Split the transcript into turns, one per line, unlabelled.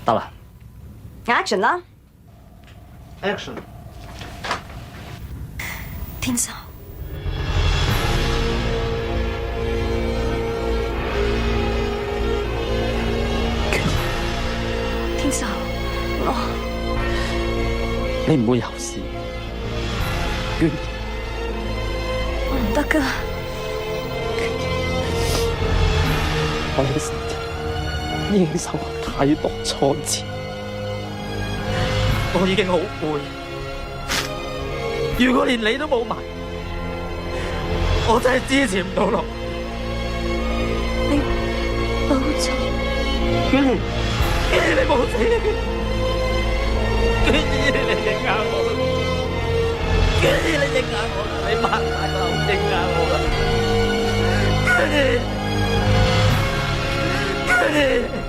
得啦
Action 啦！
Action！
天秀，天秀，
你唔會有事，娟兒，
我唔得噶。
我呢十年已經受過太多挫折，我已經好攰。如果連你都冇埋，我真係支持唔到落。
你保重。
娟兒，娟兒你冇死啊！娟兒你認下我，娟兒你認下我，你擘大口認下我啦，娟兒，娟兒。